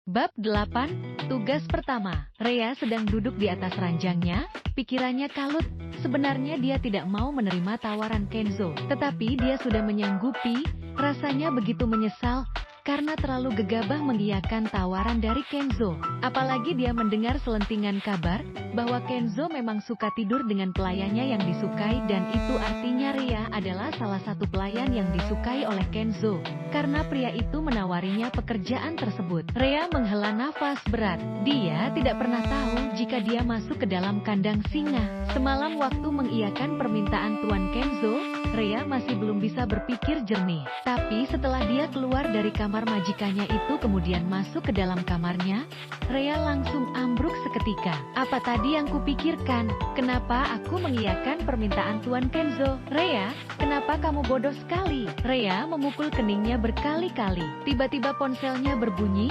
Bab 8, tugas pertama. Rea sedang duduk di atas ranjangnya, pikirannya kalut. Sebenarnya dia tidak mau menerima tawaran Kenzo, tetapi dia sudah menyanggupi. Rasanya begitu menyesal karena terlalu gegabah mengiyakan tawaran dari Kenzo. Apalagi dia mendengar selentingan kabar bahwa Kenzo memang suka tidur dengan pelayannya yang disukai, dan itu artinya Rea adalah salah satu pelayan yang disukai oleh Kenzo. Karena pria itu menawarinya pekerjaan tersebut. Rea menghela nafas berat. Dia tidak pernah tahu jika dia masuk ke dalam kandang singa. Semalam waktu mengiyakan permintaan Tuan Kenzo, Rea masih belum bisa berpikir jernih. Tapi setelah dia keluar dari kamar majikannya itu kemudian masuk ke dalam kamarnya, Rea langsung ambruk seketika. Apa tadi yang kupikirkan? Kenapa aku mengiyakan permintaan Tuan Kenzo? Rea, kenapa kamu bodoh sekali? Rea memukul keningnya berkali-kali. Tiba-tiba ponselnya berbunyi.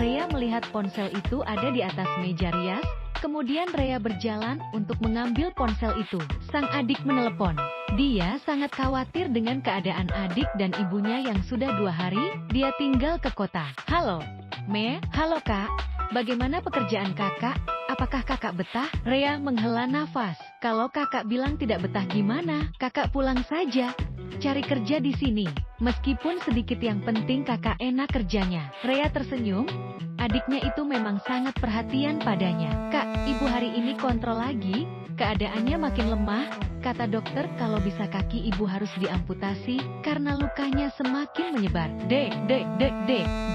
Rea melihat ponsel itu ada di atas meja rias. Kemudian Rea berjalan untuk mengambil ponsel itu. Sang adik menelepon. Dia sangat khawatir dengan keadaan adik dan ibunya yang sudah 2 hari dia tinggal ke kota. Halo, Me. Halo kak. Bagaimana pekerjaan kakak? Apakah kakak betah? Rea menghela nafas. Kalau kakak bilang tidak betah gimana? Kakak pulang saja. Cari kerja di sini. Meskipun sedikit, yang penting kakak enak kerjanya. Rea tersenyum. Adiknya itu memang sangat perhatian padanya. Kak, ibu hari ini kontrol lagi. Keadaannya makin lemah. Kata dokter kalau bisa kaki ibu harus diamputasi karena lukanya semakin menyebar. Dek.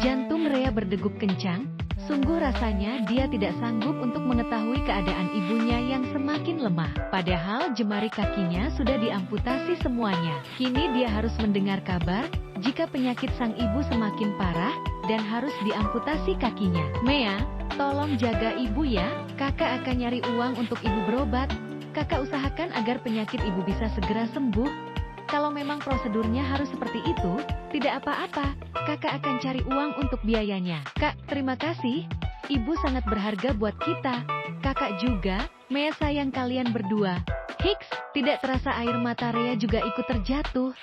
Jantung Rea berdegup kencang. Sungguh rasanya dia tidak sanggup untuk mengetahui keadaan ibunya yang semakin lemah. Padahal jemari kakinya sudah diamputasi semuanya. Kini dia harus mendengar kabar jika penyakit sang ibu semakin parah dan harus diamputasi kakinya. Mea, tolong jaga ibu ya. Kakak akan nyari uang untuk ibu berobat. Kakak usahakan agar penyakit ibu bisa segera sembuh. Kalau memang prosedurnya harus seperti itu, tidak apa-apa. Kakak akan cari uang untuk biayanya. Kak, terima kasih. Ibu sangat berharga buat kita. Kakak juga. Mea sayang kalian berdua. Hiks, tidak terasa air mata Rea juga ikut terjatuh.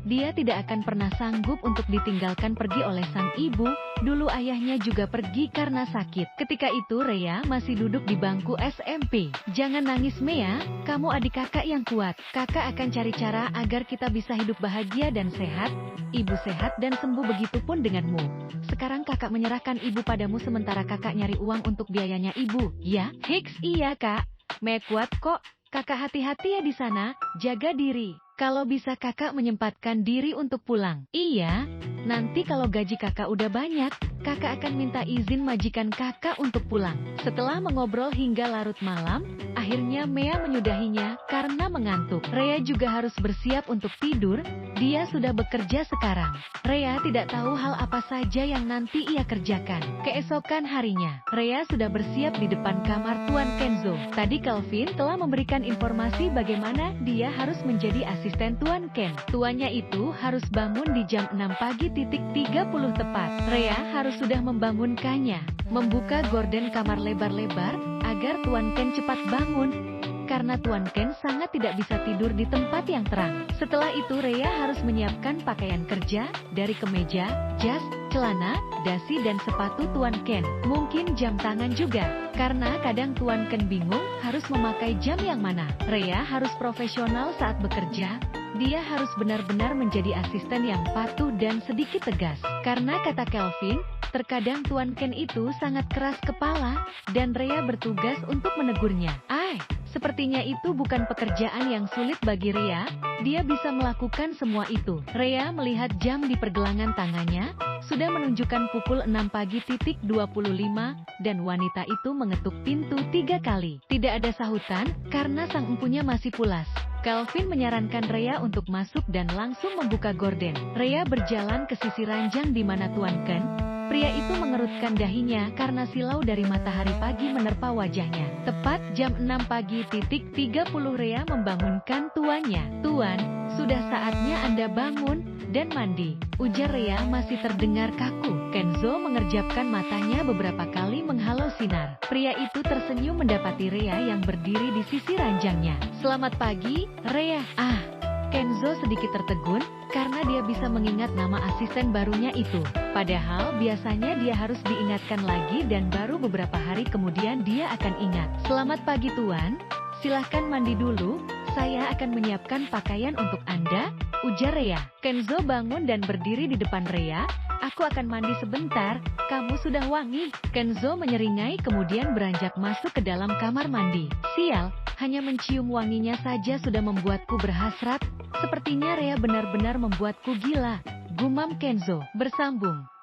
Dia tidak akan pernah sanggup untuk ditinggalkan pergi oleh sang ibu. Dulu ayahnya juga pergi karena sakit. Ketika itu Rea masih duduk di bangku SMP. Jangan nangis Mea, kamu adik kakak yang kuat. Kakak akan cari cara agar kita bisa hidup bahagia dan sehat. Ibu sehat dan sembuh, begitupun denganmu. Sekarang kakak menyerahkan ibu padamu sementara kakak nyari uang untuk biayanya ibu. Ya, Hiks, iya kak. Mea kuat kok. Kakak hati-hati ya di sana, jaga diri. Kalau bisa kakak menyempatkan diri untuk pulang. Iya, nanti kalau gaji kakak udah banyak, kakak akan minta izin majikan kakak untuk pulang. Setelah mengobrol hingga larut malam, akhirnya Mea menyudahinya karena mengantuk. Rea juga harus bersiap untuk tidur, dia sudah bekerja sekarang. Rea tidak tahu hal apa saja yang nanti ia kerjakan. Keesokan harinya, Rea sudah bersiap di depan kamar Tuan Kenzo. Tadi Calvin telah memberikan informasi bagaimana dia harus menjadi asisten Tuan Ken. Tuannya itu harus bangun di jam 6 pagi titik 30 tepat. Rea harus sudah membangunkannya, membuka gorden kamar lebar-lebar agar Tuan Ken cepat bangun. Karena Tuan Ken sangat tidak bisa tidur di tempat yang terang. Setelah itu Rea harus menyiapkan pakaian kerja, dari kemeja, jas, celana, dasi dan sepatu Tuan Ken. Mungkin jam tangan juga. Karena kadang Tuan Ken bingung harus memakai jam yang mana. Rea harus profesional saat bekerja. Dia harus benar-benar menjadi asisten yang patuh dan sedikit tegas. Karena kata Calvin, terkadang Tuan Ken itu sangat keras kepala, dan Rea bertugas untuk menegurnya. Sepertinya itu bukan pekerjaan yang sulit bagi Rea, dia bisa melakukan semua itu. Rea melihat jam di pergelangan tangannya, sudah menunjukkan pukul 6 pagi titik 25, dan wanita itu mengetuk pintu 3 kali. Tidak ada sahutan, karena sang empunya masih pulas. Calvin menyarankan Rea untuk masuk dan langsung membuka gorden. Rea berjalan ke sisi ranjang di mana Tuan Ken. Pria itu mengerutkan dahinya karena silau dari matahari pagi menerpa wajahnya. Tepat jam 6 pagi titik 30 Rea membangunkan tuannya. Tuan, sudah saatnya Anda bangun dan mandi. Ujar Rea masih terdengar kaku. Kenzo mengerjapkan matanya beberapa kali menghalau sinar. Pria itu tersenyum mendapati Rea yang berdiri di sisi ranjangnya. Selamat pagi, Rea. Kenzo sedikit tertegun, karena dia bisa mengingat nama asisten barunya itu. Padahal biasanya dia harus diingatkan lagi dan baru beberapa hari kemudian dia akan ingat. Selamat pagi Tuan, silahkan mandi dulu, saya akan menyiapkan pakaian untuk Anda, ujar Rea. Kenzo bangun dan berdiri di depan Rea. Aku akan mandi sebentar, kamu sudah wangi. Kenzo menyeringai kemudian beranjak masuk ke dalam kamar mandi. Sial, hanya mencium wanginya saja sudah membuatku berhasrat. Sepertinya Rea benar-benar membuatku gila, gumam Kenzo. Bersambung.